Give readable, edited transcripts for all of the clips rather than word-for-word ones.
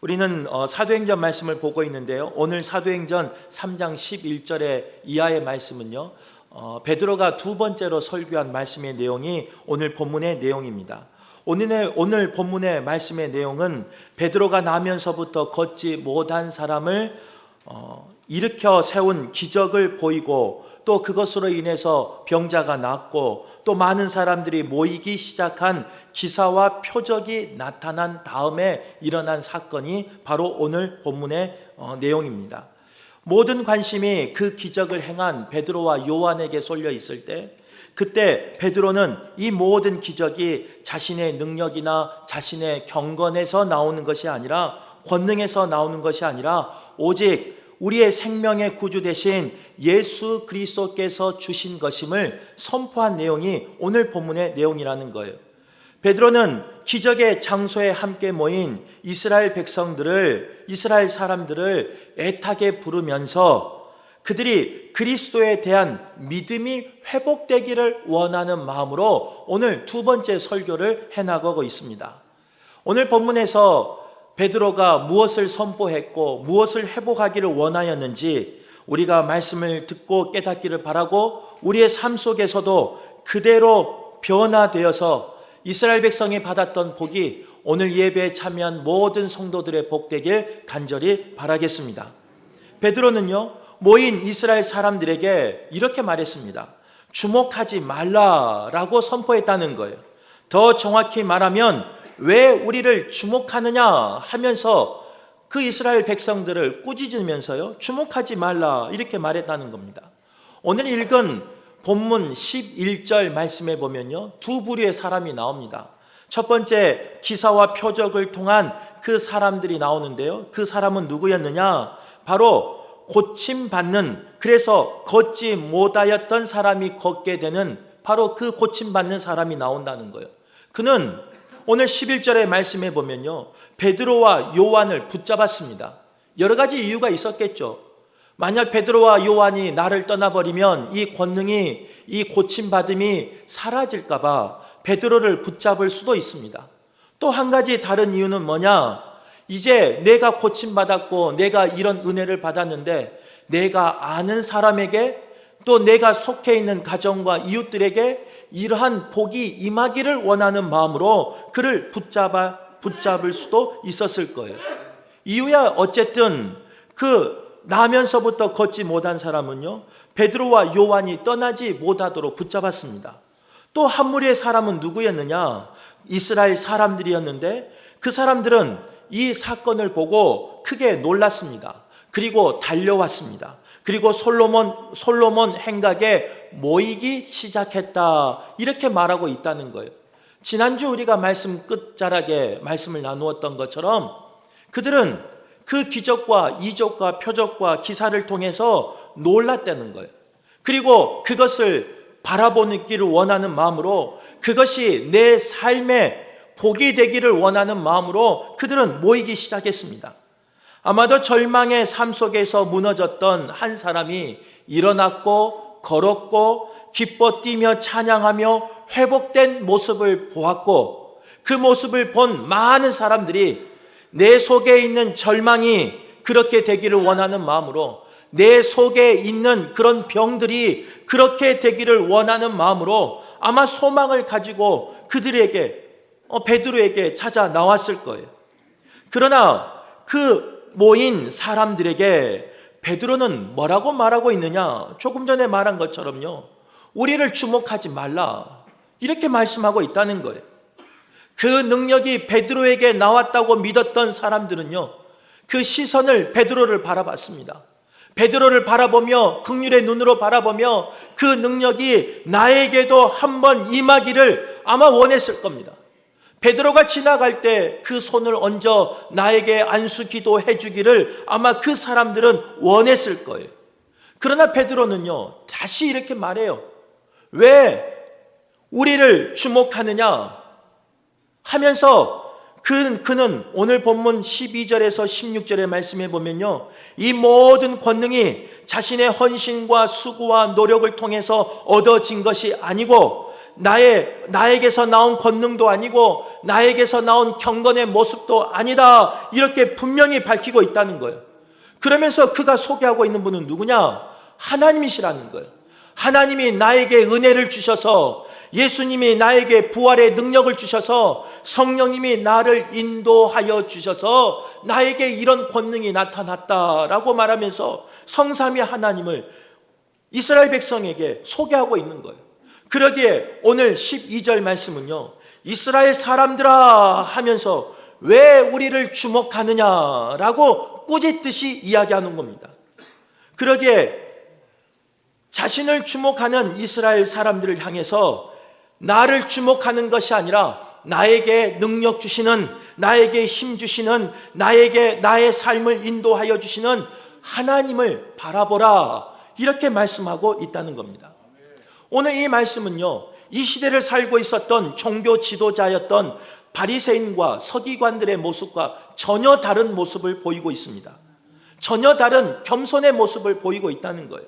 우리는 사도행전 말씀을 보고 있는데요. 오늘 사도행전 3장 11절의 이하의 말씀은요, 베드로가 두 번째로 설교한 말씀의 내용이 오늘 본문의 내용입니다. 오늘 본문의 말씀의 내용은 베드로가 나면서부터 걷지 못한 사람을 일으켜 세운 기적을 보이고, 또 그것으로 인해서 병자가 낫고 또 많은 사람들이 모이기 시작한 기사와 표적이 나타난 다음에 일어난 사건이 바로 오늘 본문의 내용입니다. 모든 관심이 그 기적을 행한 베드로와 요한에게 쏠려 있을 때, 그때 베드로는 이 모든 기적이 자신의 능력이나 자신의 경건에서 나오는 것이 아니라, 권능에서 나오는 것이 아니라 오직 우리의 생명의 구주 되신 예수 그리스도께서 주신 것임을 선포한 내용이 오늘 본문의 내용이라는 거예요. 베드로는 기적의 장소에 함께 모인 이스라엘 백성들을, 이스라엘 사람들을 애타게 부르면서 그들이 그리스도에 대한 믿음이 회복되기를 원하는 마음으로 오늘 두 번째 설교를 해나가고 있습니다. 오늘 본문에서 베드로가 무엇을 선포했고 무엇을 회복하기를 원하였는지 우리가 말씀을 듣고 깨닫기를 바라고, 우리의 삶 속에서도 그대로 변화되어서 이스라엘 백성이 받았던 복이 오늘 예배에 참여한 모든 성도들의 복되길 간절히 바라겠습니다. 베드로는요, 모인 이스라엘 사람들에게 이렇게 말했습니다. 주목하지 말라라고 선포했다는 거예요. 더 정확히 말하면 왜 우리를 주목하느냐 하면서 그 이스라엘 백성들을 꾸짖으면서요, 주목하지 말라 이렇게 말했다는 겁니다. 오늘 읽은 본문 11절 말씀에 보면요, 두 부류의 사람이 나옵니다. 첫 번째, 기사와 표적을 통한 그 사람들이 나오는데요, 그 사람은 누구였느냐? 바로 고침받는, 그래서 걷지 못하였던 사람이 걷게 되는 바로 그 고침받는 사람이 나온다는 거예요. 그는 오늘 11절의 말씀에 보면요, 베드로와 요한을 붙잡았습니다. 여러 가지 이유가 있었겠죠. 만약 베드로와 요한이 나를 떠나버리면 이 권능이, 이 고침받음이 사라질까 봐 베드로를 붙잡을 수도 있습니다. 또 한 가지 다른 이유는 뭐냐? 이제 내가 고침받았고 내가 이런 은혜를 받았는데 내가 아는 사람에게, 또 내가 속해 있는 가정과 이웃들에게 이러한 복이 임하기를 원하는 마음으로 그를 붙잡을 수도 있었을 거예요. 이유야 어쨌든 그 나면서부터 걷지 못한 사람은요, 베드로와 요한이 떠나지 못하도록 붙잡았습니다. 또 한 무리의 사람은 누구였느냐? 이스라엘 사람들이었는데 그 사람들은 이 사건을 보고 크게 놀랐습니다. 그리고 달려왔습니다. 그리고 솔로몬 행각에 모이기 시작했다 이렇게 말하고 있다는 거예요. 지난주 우리가 말씀 끝자락에 말씀을 나누었던 것처럼 그들은 그 기적과 이적과 표적과 기사를 통해서 놀랐다는 거예요. 그리고 그것을 바라보기를 원하는 마음으로, 그것이 내 삶의 복이 되기를 원하는 마음으로 그들은 모이기 시작했습니다. 아마도 절망의 삶 속에서 무너졌던 한 사람이 일어났고 걸었고 기뻐 뛰며 찬양하며 회복된 모습을 보았고, 그 모습을 본 많은 사람들이 내 속에 있는 절망이 그렇게 되기를 원하는 마음으로, 내 속에 있는 그런 병들이 그렇게 되기를 원하는 마음으로 아마 소망을 가지고 그들에게, 베드로에게 찾아 나왔을 거예요. 그러나 그 모인 사람들에게 베드로는 뭐라고 말하고 있느냐? 조금 전에 말한 것처럼요, 우리를 주목하지 말라 이렇게 말씀하고 있다는 거예요. 그 능력이 베드로에게 나왔다고 믿었던 사람들은요, 그 시선을 베드로를 바라봤습니다. 베드로를 바라보며, 긍휼의 눈으로 바라보며 그 능력이 나에게도 한번 임하기를 아마 원했을 겁니다. 베드로가 지나갈 때 그 손을 얹어 나에게 안수 기도해 주기를 아마 그 사람들은 원했을 거예요. 그러나 베드로는요, 다시 이렇게 말해요. 왜 우리를 주목하느냐 하면서 그는 오늘 본문 12절에서 16절의 말씀에 보면요, 이 모든 권능이 자신의 헌신과 수고와 노력을 통해서 얻어진 것이 아니고 나에게서 나온 권능도 아니고 나에게서 나온 경건의 모습도 아니다. 이렇게 분명히 밝히고 있다는 거예요. 그러면서 그가 소개하고 있는 분은 누구냐? 하나님이시라는 거예요. 하나님이 나에게 은혜를 주셔서, 예수님이 나에게 부활의 능력을 주셔서, 성령님이 나를 인도하여 주셔서 나에게 이런 권능이 나타났다라고 말하면서 성삼위 하나님을 이스라엘 백성에게 소개하고 있는 거예요. 그러기에 오늘 12절 말씀은요, 이스라엘 사람들아 하면서 왜 우리를 주목하느냐라고 꾸짖듯이 이야기하는 겁니다. 그러기에 자신을 주목하는 이스라엘 사람들을 향해서 나를 주목하는 것이 아니라 나에게 능력 주시는, 나에게 힘 주시는, 나에게 나의 삶을 인도하여 주시는 하나님을 바라보라, 이렇게 말씀하고 있다는 겁니다. 오늘 이 말씀은요, 이 시대를 살고 있었던 종교 지도자였던 바리새인과 서기관들의 모습과 전혀 다른 모습을 보이고 있습니다. 전혀 다른 겸손의 모습을 보이고 있다는 거예요.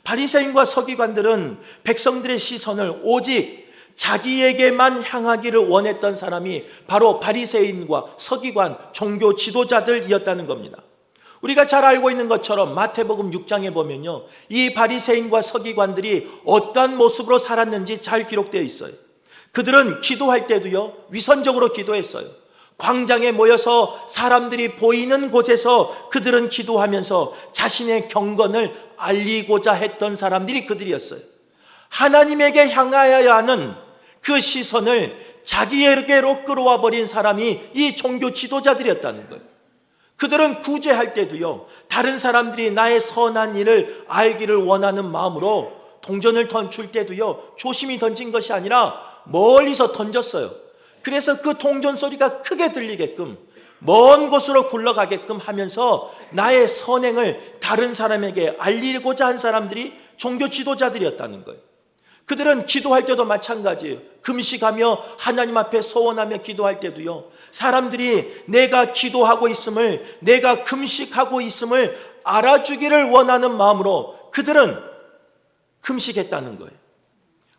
바리새인과 서기관들은 백성들의 시선을 오직 자기에게만 향하기를 원했던 사람이 바로 바리새인과 서기관, 종교 지도자들이었다는 겁니다. 우리가 잘 알고 있는 것처럼 마태복음 6장에 보면요, 이 바리새인과 서기관들이 어떠한 모습으로 살았는지 잘 기록되어 있어요. 그들은 기도할 때도요, 위선적으로 기도했어요. 광장에 모여서 사람들이 보이는 곳에서 그들은 기도하면서 자신의 경건을 알리고자 했던 사람들이 그들이었어요. 하나님에게 향하여야 하는 그 시선을 자기에게로 끌어와 버린 사람이 이 종교 지도자들이었다는 거예요. 그들은 구제할 때도요, 다른 사람들이 나의 선한 일을 알기를 원하는 마음으로 동전을 줄 때도요, 조심히 던진 것이 아니라 멀리서 던졌어요. 그래서 그 동전 소리가 크게 들리게끔, 먼 곳으로 굴러가게끔 하면서 나의 선행을 다른 사람에게 알리고자 한 사람들이 종교 지도자들이었다는 거예요. 그들은 기도할 때도 마찬가지예요. 금식하며 하나님 앞에 소원하며 기도할 때도요, 사람들이 내가 기도하고 있음을, 내가 금식하고 있음을 알아주기를 원하는 마음으로 그들은 금식했다는 거예요.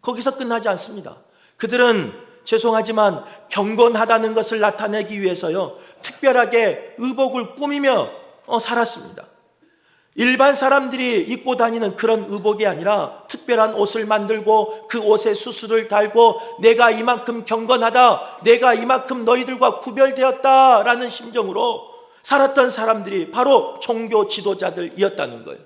거기서 끝나지 않습니다. 그들은 죄송하지만 경건하다는 것을 나타내기 위해서요, 특별하게 의복을 꾸미며 살았습니다. 일반 사람들이 입고 다니는 그런 의복이 아니라 특별한 옷을 만들고 그 옷에 수수를 달고 내가 이만큼 경건하다, 내가 이만큼 너희들과 구별되었다라는 심정으로 살았던 사람들이 바로 종교 지도자들이었다는 거예요.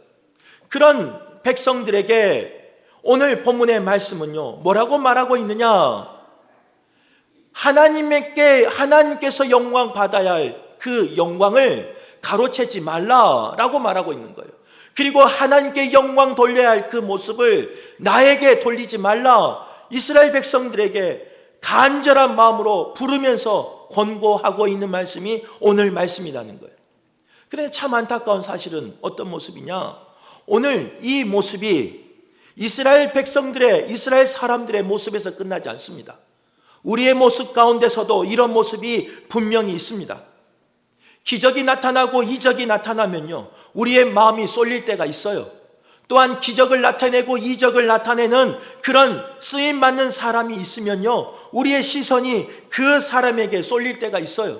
그런 백성들에게 오늘 본문의 말씀은요, 뭐라고 말하고 있느냐? 하나님께서 영광 받아야 할 그 영광을 가로채지 말라라고 말하고 있는 거예요. 그리고 하나님께 영광 돌려야 할 그 모습을 나에게 돌리지 말라, 이스라엘 백성들에게 간절한 마음으로 부르면서 권고하고 있는 말씀이 오늘 말씀이라는 거예요. 그래, 참 안타까운 사실은 어떤 모습이냐? 오늘 이 모습이 이스라엘 백성들의, 이스라엘 사람들의 모습에서 끝나지 않습니다. 우리의 모습 가운데서도 이런 모습이 분명히 있습니다. 기적이 나타나고 이적이 나타나면요, 우리의 마음이 쏠릴 때가 있어요. 또한 기적을 나타내고 이적을 나타내는 그런 쓰임받는 사람이 있으면요, 우리의 시선이 그 사람에게 쏠릴 때가 있어요.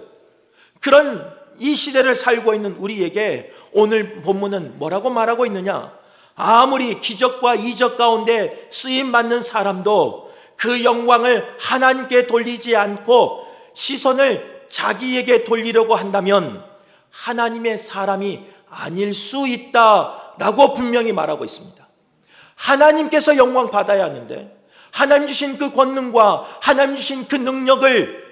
그런 이 시대를 살고 있는 우리에게 오늘 본문은 뭐라고 말하고 있느냐? 아무리 기적과 이적 가운데 쓰임받는 사람도 그 영광을 하나님께 돌리지 않고 시선을 자기에게 돌리려고 한다면 하나님의 사람이 아닐 수 있다라고 분명히 말하고 있습니다. 하나님께서 영광 받아야 하는데, 하나님 주신 그 권능과 하나님 주신 그 능력을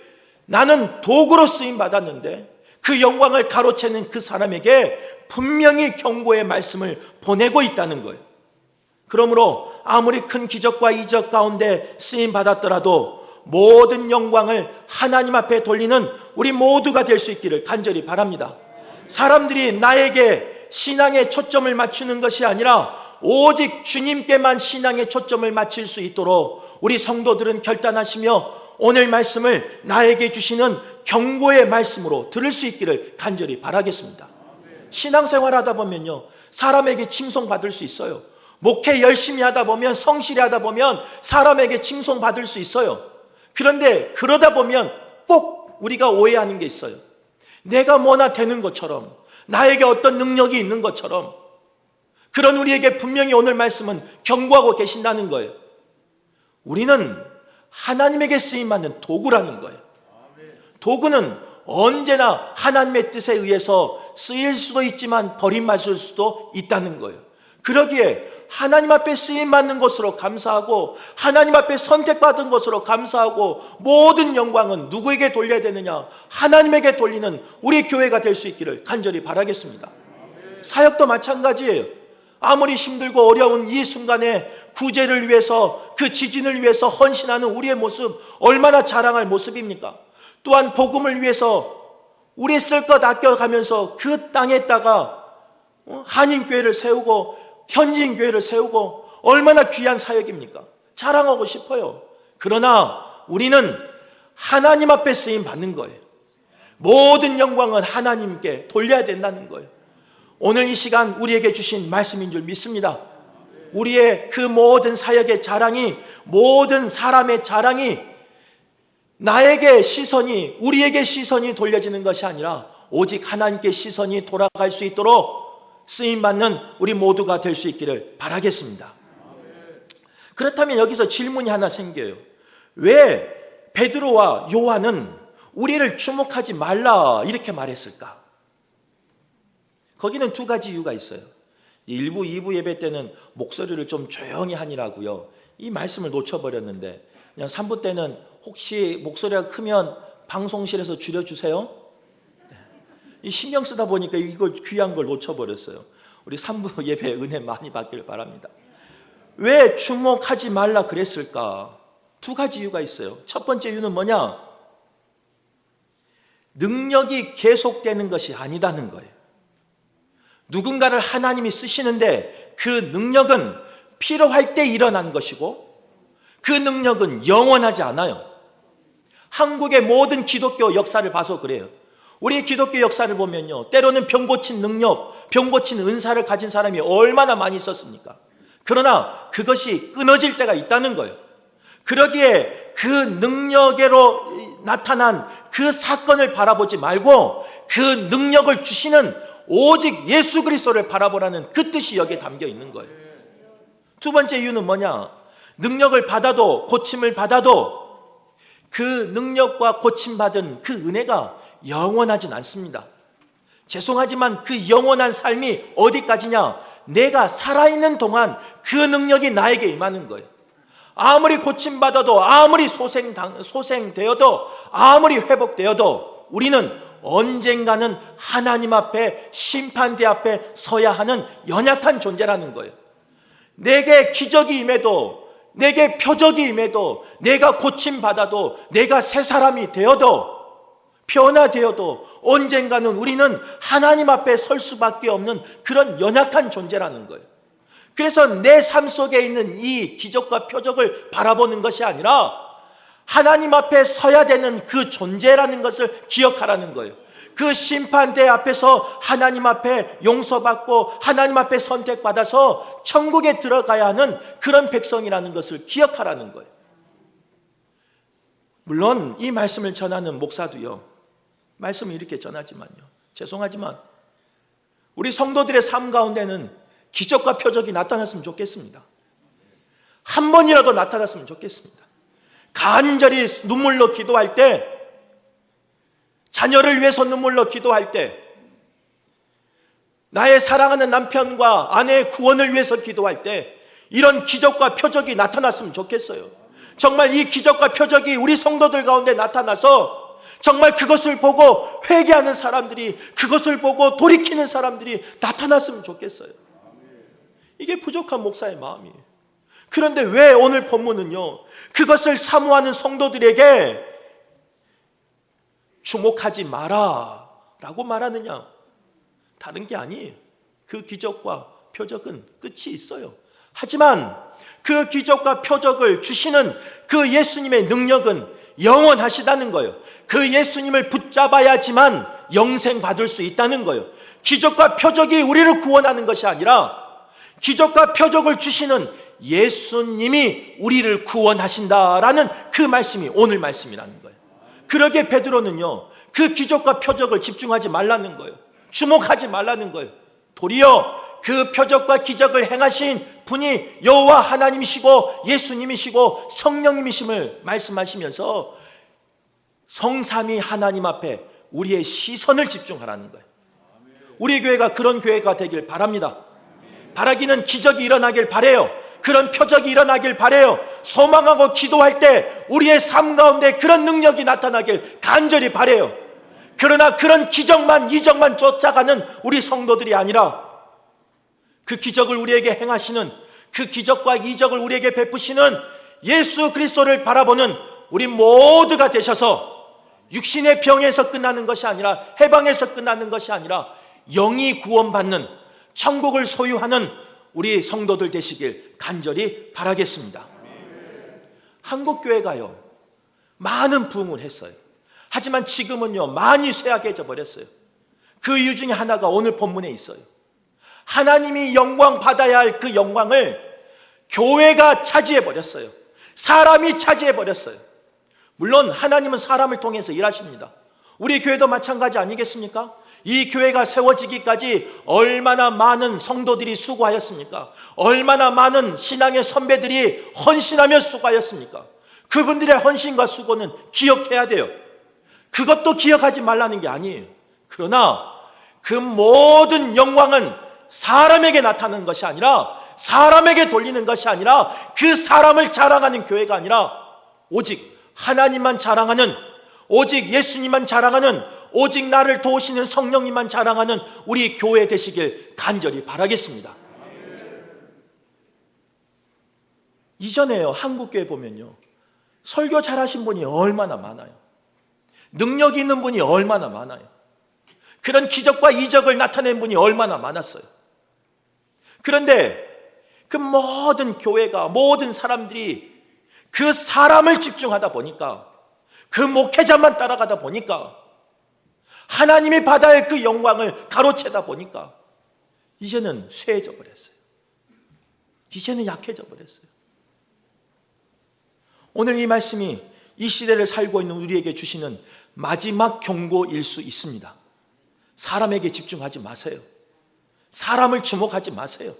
나는 도구로 쓰임 받았는데 그 영광을 가로채는 그 사람에게 분명히 경고의 말씀을 보내고 있다는 거예요. 그러므로 아무리 큰 기적과 이적 가운데 쓰임 받았더라도 모든 영광을 하나님 앞에 돌리는 우리 모두가 될 수 있기를 간절히 바랍니다. 사람들이 나에게 신앙의 초점을 맞추는 것이 아니라 오직 주님께만 신앙의 초점을 맞출 수 있도록 우리 성도들은 결단하시며 오늘 말씀을 나에게 주시는 경고의 말씀으로 들을 수 있기를 간절히 바라겠습니다. 신앙생활 하다 보면요, 사람에게 칭송받을 수 있어요. 목회 열심히 하다 보면, 성실히 하다 보면 사람에게 칭송받을 수 있어요. 그런데 그러다 보면 꼭 우리가 오해하는 게 있어요. 내가 뭐나 되는 것처럼, 나에게 어떤 능력이 있는 것처럼, 그런 우리에게 분명히 오늘 말씀은 경고하고 계신다는 거예요. 우리는 하나님에게 쓰임받는 도구라는 거예요. 도구는 언제나 하나님의 뜻에 의해서 쓰일 수도 있지만 버림받을 수도 있다는 거예요. 그러기에 하나님 앞에 쓰임받는 것으로 감사하고, 하나님 앞에 선택받은 것으로 감사하고, 모든 영광은 누구에게 돌려야 되느냐? 하나님에게 돌리는 우리 교회가 될 수 있기를 간절히 바라겠습니다. 사역도 마찬가지예요. 아무리 힘들고 어려운 이 순간에 구제를 위해서, 그 지진을 위해서 헌신하는 우리의 모습, 얼마나 자랑할 모습입니까? 또한 복음을 위해서 우리 쓸 것 아껴가면서 그 땅에다가 한인교회를 세우고 현지인교회를 세우고 얼마나 귀한 사역입니까? 자랑하고 싶어요. 그러나 우리는 하나님 앞에 쓰임 받는 거예요. 모든 영광은 하나님께 돌려야 된다는 거예요. 오늘 이 시간 우리에게 주신 말씀인 줄 믿습니다. 우리의 그 모든 사역의 자랑이, 모든 사람의 자랑이 나에게 시선이, 우리에게 시선이 돌려지는 것이 아니라 오직 하나님께 시선이 돌아갈 수 있도록 쓰임받는 우리 모두가 될 수 있기를 바라겠습니다. 그렇다면 여기서 질문이 하나 생겨요. 왜 베드로와 요한은 우리를 주목하지 말라 이렇게 말했을까? 거기는 두 가지 이유가 있어요. 1부, 2부 예배 때는 목소리를 좀 조용히 하니라고요. 이 말씀을 놓쳐버렸는데, 그냥 3부 때는 혹시 목소리가 크면 방송실에서 줄여주세요. 이 신경 쓰다 보니까 이걸 귀한 걸 놓쳐버렸어요. 우리 3부 예배 은혜 많이 받기를 바랍니다. 왜 주목하지 말라 그랬을까? 두 가지 이유가 있어요. 첫 번째 이유는 뭐냐? 능력이 계속되는 것이 아니다는 거예요. 누군가를 하나님이 쓰시는데 그 능력은 필요할 때 일어난 것이고, 그 능력은 영원하지 않아요. 한국의 모든 기독교 역사를 봐서 그래요. 우리 기독교 역사를 보면요, 때로는 병 고친 능력, 병 고친 은사를 가진 사람이 얼마나 많이 있었습니까? 그러나 그것이 끊어질 때가 있다는 거예요. 그러기에 그 능력으로 나타난 그 사건을 바라보지 말고 그 능력을 주시는 오직 예수 그리스도를 바라보라는 그 뜻이 여기에 담겨 있는 거예요. 두 번째 이유는 뭐냐? 능력을 받아도, 고침을 받아도 그 능력과 고침받은 그 은혜가 영원하진 않습니다. 죄송하지만 그 영원한 삶이 어디까지냐? 내가 살아있는 동안 그 능력이 나에게 임하는 거예요. 아무리 고침받아도, 아무리 소생되어도, 아무리 회복되어도 우리는 언젠가는 하나님 앞에, 심판대 앞에 서야 하는 연약한 존재라는 거예요. 내게 기적이 임해도, 내게 표적이 임해도, 내가 고침받아도, 내가 새 사람이 되어도, 변화되어도 언젠가는 우리는 하나님 앞에 설 수밖에 없는 그런 연약한 존재라는 거예요. 그래서 내 삶 속에 있는 이 기적과 표적을 바라보는 것이 아니라 하나님 앞에 서야 되는 그 존재라는 것을 기억하라는 거예요. 그 심판대 앞에서 하나님 앞에 용서받고 하나님 앞에 선택받아서 천국에 들어가야 하는 그런 백성이라는 것을 기억하라는 거예요. 물론 이 말씀을 전하는 목사도요, 말씀을 이렇게 전하지만요, 죄송하지만 우리 성도들의 삶 가운데는 기적과 표적이 나타났으면 좋겠습니다. 한 번이라도 나타났으면 좋겠습니다. 간절히 눈물로 기도할 때, 자녀를 위해서 눈물로 기도할 때, 나의 사랑하는 남편과 아내의 구원을 위해서 기도할 때 이런 기적과 표적이 나타났으면 좋겠어요. 정말 이 기적과 표적이 우리 성도들 가운데 나타나서 정말 그것을 보고 회개하는 사람들이, 그것을 보고 돌이키는 사람들이 나타났으면 좋겠어요. 이게 부족한 목사의 마음이에요. 그런데 왜 오늘 본문은요, 그것을 사모하는 성도들에게 주목하지 마라 라고 말하느냐? 다른 게 아니에요. 그 기적과 표적은 끝이 있어요. 하지만 그 기적과 표적을 주시는 그 예수님의 능력은 영원하시다는 거예요. 그 예수님을 붙잡아야지만 영생 받을 수 있다는 거예요. 기적과 표적이 우리를 구원하는 것이 아니라 기적과 표적을 주시는 예수님이 우리를 구원하신다라는 그 말씀이 오늘 말씀이라는 거예요. 그러기에 베드로는요, 그 기적과 표적을 집중하지 말라는 거예요. 주목하지 말라는 거예요. 도리어 그 표적과 기적을 행하신 분이 여호와 하나님이시고 예수님이시고 성령님이심을 말씀하시면서 성삼위 하나님 앞에 우리의 시선을 집중하라는 거예요. 우리 교회가 그런 교회가 되길 바랍니다. 바라기는 기적이 일어나길 바라요. 그런 표적이 일어나길 바라요. 소망하고 기도할 때 우리의 삶 가운데 그런 능력이 나타나길 간절히 바라요. 그러나 그런 기적만 이적만 쫓아가는 우리 성도들이 아니라 그 기적을 우리에게 행하시는, 그 기적과 이적을 우리에게 베푸시는 예수 그리스도를 바라보는 우리 모두가 되셔서 육신의 병에서 끝나는 것이 아니라, 해방에서 끝나는 것이 아니라 영이 구원받는, 천국을 소유하는 우리 성도들 되시길 간절히 바라겠습니다. 한국교회가요, 많은 부흥을 했어요. 하지만 지금은요, 많이 쇠약해져 버렸어요. 그 이유 중에 하나가 오늘 본문에 있어요. 하나님이 영광 받아야 할 그 영광을 교회가 차지해 버렸어요. 사람이 차지해 버렸어요. 물론 하나님은 사람을 통해서 일하십니다. 우리 교회도 마찬가지 아니겠습니까? 이 교회가 세워지기까지 얼마나 많은 성도들이 수고하였습니까? 얼마나 많은 신앙의 선배들이 헌신하며 수고하였습니까? 그분들의 헌신과 수고는 기억해야 돼요. 그것도 기억하지 말라는 게 아니에요. 그러나 그 모든 영광은 사람에게 나타나는 것이 아니라, 사람에게 돌리는 것이 아니라, 그 사람을 자랑하는 교회가 아니라 오직 하나님만 자랑하는, 오직 예수님만 자랑하는, 오직 나를 도우시는 성령님만 자랑하는 우리 교회 되시길 간절히 바라겠습니다. 이전에요, 한국교회 보면요, 설교 잘하신 분이 얼마나 많아요. 능력 있는 분이 얼마나 많아요. 그런 기적과 이적을 나타낸 분이 얼마나 많았어요. 그런데 그 모든 교회가, 모든 사람들이 그 사람을 집중하다 보니까, 그 목회자만 따라가다 보니까, 하나님이 받아야 할 그 영광을 가로채다 보니까 이제는 쇠해져 버렸어요. 이제는 약해져 버렸어요. 오늘 이 말씀이 이 시대를 살고 있는 우리에게 주시는 마지막 경고일 수 있습니다. 사람에게 집중하지 마세요. 사람을 주목하지 마세요.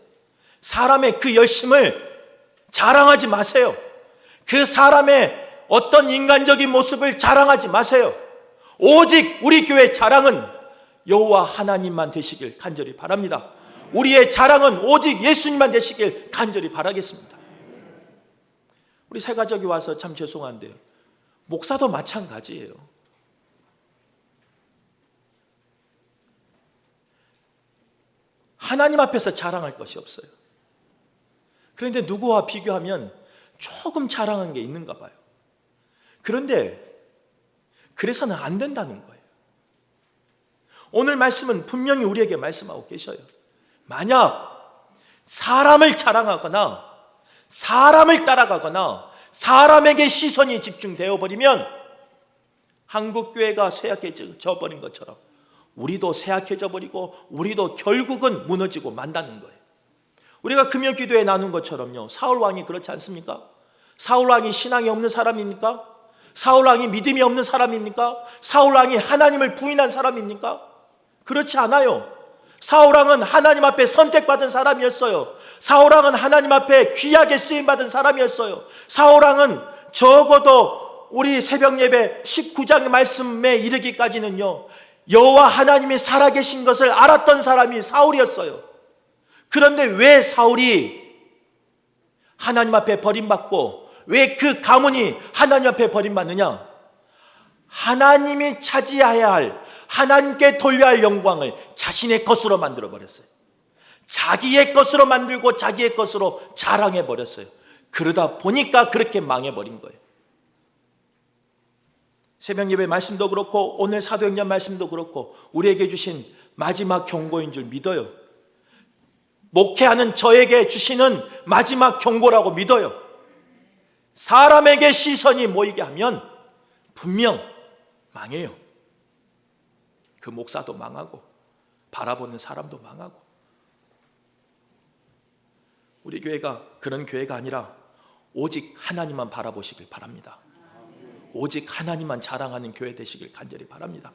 사람의 그 열심을 자랑하지 마세요. 그 사람의 어떤 인간적인 모습을 자랑하지 마세요. 오직 우리 교회의 자랑은 여호와 하나님만 되시길 간절히 바랍니다. 우리의 자랑은 오직 예수님만 되시길 간절히 바라겠습니다. 우리 새가족이 와서 참 죄송한데요, 목사도 마찬가지예요. 하나님 앞에서 자랑할 것이 없어요. 그런데 누구와 비교하면 조금 자랑한 게 있는가 봐요. 그런데 그래서는 안 된다는 거예요. 오늘 말씀은 분명히 우리에게 말씀하고 계셔요. 만약 사람을 자랑하거나 사람을 따라가거나 사람에게 시선이 집중되어 버리면 한국교회가 쇠약해져 버린 것처럼 우리도 쇠약해져 버리고 우리도 결국은 무너지고 만다는 거예요. 우리가 금요기도에 나눈 것처럼요, 사울왕이 그렇지 않습니까? 사울왕이 신앙이 없는 사람입니까? 사울왕이 믿음이 없는 사람입니까? 사울왕이 하나님을 부인한 사람입니까? 그렇지 않아요. 사울왕은 하나님 앞에 선택받은 사람이었어요. 사울왕은 하나님 앞에 귀하게 쓰임받은 사람이었어요. 사울왕은 적어도 우리 새벽 예배 19장 말씀에 이르기까지는요, 여호와 하나님이 살아계신 것을 알았던 사람이 사울이었어요. 그런데 왜 사울이 하나님 앞에 버림받고 왜 그 가문이 하나님 앞에 버림받느냐? 하나님이 차지해야 할, 하나님께 돌려야 할 영광을 자신의 것으로 만들어버렸어요. 자기의 것으로 만들고 자기의 것으로 자랑해버렸어요. 그러다 보니까 그렇게 망해버린 거예요. 새벽 예배 말씀도 그렇고 오늘 사도행전 말씀도 그렇고 우리에게 주신 마지막 경고인 줄 믿어요. 목회하는 저에게 주시는 마지막 경고라고 믿어요. 사람에게 시선이 모이게 하면 분명 망해요. 그 목사도 망하고 바라보는 사람도 망하고. 우리 교회가 그런 교회가 아니라 오직 하나님만 바라보시길 바랍니다. 오직 하나님만 자랑하는 교회 되시길 간절히 바랍니다.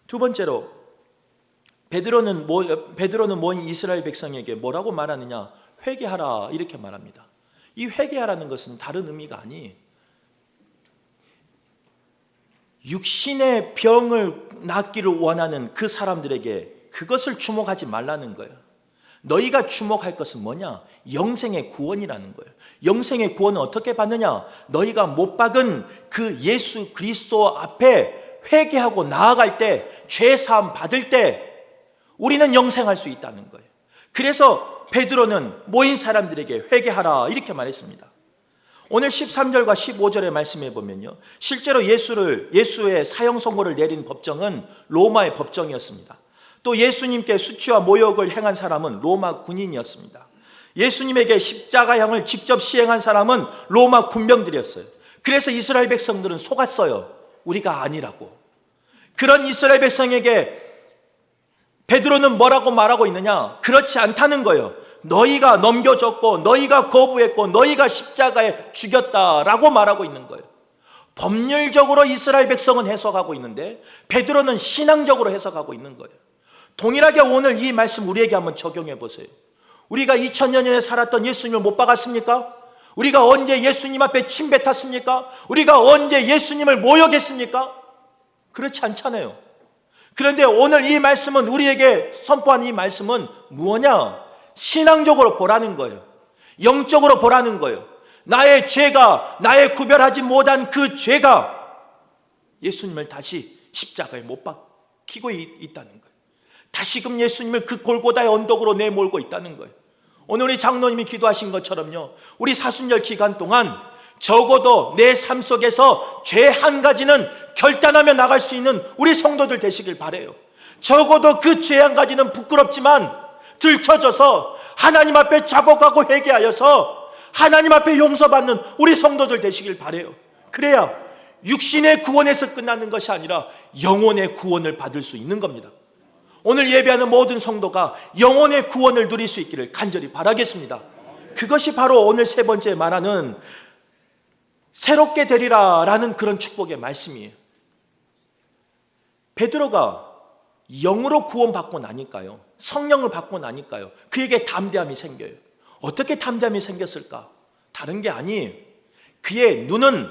두 번째로 베드로는 모인 이스라엘 백성에게 뭐라고 말하느냐? 회개하라 이렇게 말합니다. 이 회개하라는 것은 다른 의미가 아니, 육신의 병을 낫기를 원하는 그 사람들에게 그것을 주목하지 말라는 거예요. 너희가 주목할 것은 뭐냐? 영생의 구원이라는 거예요. 영생의 구원은 어떻게 받느냐? 너희가 못 박은 그 예수 그리스도 앞에 회개하고 나아갈 때, 죄 사함 받을 때 우리는 영생할 수 있다는 거예요. 그래서 베드로는 모인 사람들에게 회개하라 이렇게 말했습니다. 오늘 13절과 15절의 말씀에 보면요, 실제로 예수의 사형 선고를 내린 법정은 로마의 법정이었습니다. 또 예수님께 수치와 모욕을 행한 사람은 로마 군인이었습니다. 예수님에게 십자가형을 직접 시행한 사람은 로마 군병들이었어요. 그래서 이스라엘 백성들은 속았어요. 우리가 아니라고. 그런 이스라엘 백성에게 베드로는 뭐라고 말하고 있느냐? 그렇지 않다는 거예요. 너희가 넘겨줬고 너희가 거부했고 너희가 십자가에 죽였다라고 말하고 있는 거예요. 법률적으로 이스라엘 백성은 해석하고 있는데 베드로는 신앙적으로 해석하고 있는 거예요. 동일하게 오늘 이 말씀 우리에게 한번 적용해 보세요. 우리가 2000년 전에 살았던 예수님을 못 박았습니까? 우리가 언제 예수님 앞에 침뱉었습니까? 우리가 언제 예수님을 모욕했습니까? 그렇지 않잖아요. 그런데 오늘 이 말씀은, 우리에게 선포한 이 말씀은 뭐냐? 신앙적으로 보라는 거예요. 영적으로 보라는 거예요. 나의 죄가, 나의 구별하지 못한 그 죄가 예수님을 다시 십자가에 못 박히고 있다는 거예요. 다시금 예수님을 그 골고다의 언덕으로 내몰고 있다는 거예요. 오늘 우리 장로님이 기도하신 것처럼요, 우리 사순절 기간 동안 적어도 내 삶 속에서 죄 한 가지는 결단하며 나갈 수 있는 우리 성도들 되시길 바라요. 적어도 그 죄 한 가지는 부끄럽지만 들춰져서 하나님 앞에 자복하고 회개하여서 하나님 앞에 용서받는 우리 성도들 되시길 바라요. 그래야 육신의 구원에서 끝나는 것이 아니라 영혼의 구원을 받을 수 있는 겁니다. 오늘 예배하는 모든 성도가 영혼의 구원을 누릴 수 있기를 간절히 바라겠습니다. 그것이 바로 오늘 세 번째 말하는 새롭게 되리라 라는 그런 축복의 말씀이에요. 베드로가 영으로 구원받고 나니까요, 성령을 받고 나니까요, 그에게 담대함이 생겨요. 어떻게 담대함이 생겼을까? 다른 게 아니에요. 그의 눈은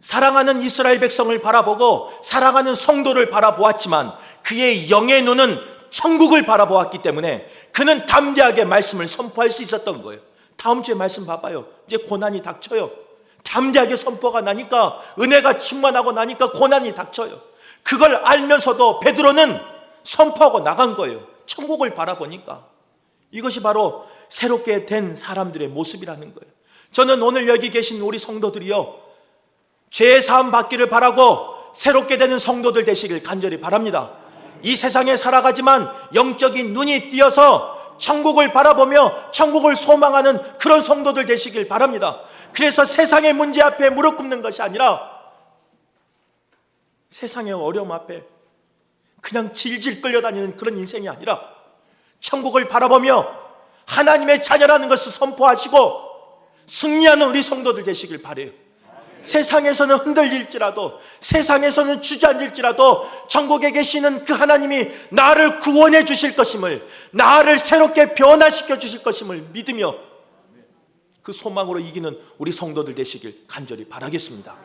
사랑하는 이스라엘 백성을 바라보고 사랑하는 성도를 바라보았지만 그의 영의 눈은 천국을 바라보았기 때문에 그는 담대하게 말씀을 선포할 수 있었던 거예요. 다음 주에 말씀 봐봐요. 이제 고난이 닥쳐요. 담대하게 선포가 나니까, 은혜가 충만하고 나니까 고난이 닥쳐요. 그걸 알면서도 베드로는 선포하고 나간 거예요. 천국을 바라보니까. 이것이 바로 새롭게 된 사람들의 모습이라는 거예요. 저는 오늘 여기 계신 우리 성도들이요, 죄 사함 받기를 바라고 새롭게 되는 성도들 되시길 간절히 바랍니다. 이 세상에 살아가지만 영적인 눈이 띄어서 천국을 바라보며 천국을 소망하는 그런 성도들 되시길 바랍니다. 그래서 세상의 문제 앞에 무릎 꿇는 것이 아니라 세상의 어려움 앞에 그냥 질질 끌려다니는 그런 인생이 아니라 천국을 바라보며 하나님의 자녀라는 것을 선포하시고 승리하는 우리 성도들 되시길 바라요. 세상에서는 흔들릴지라도, 세상에서는 주저앉을지라도 천국에 계시는 그 하나님이 나를 구원해 주실 것임을, 나를 새롭게 변화시켜 주실 것임을 믿으며 그 소망으로 이기는 우리 성도들 되시길 간절히 바라겠습니다.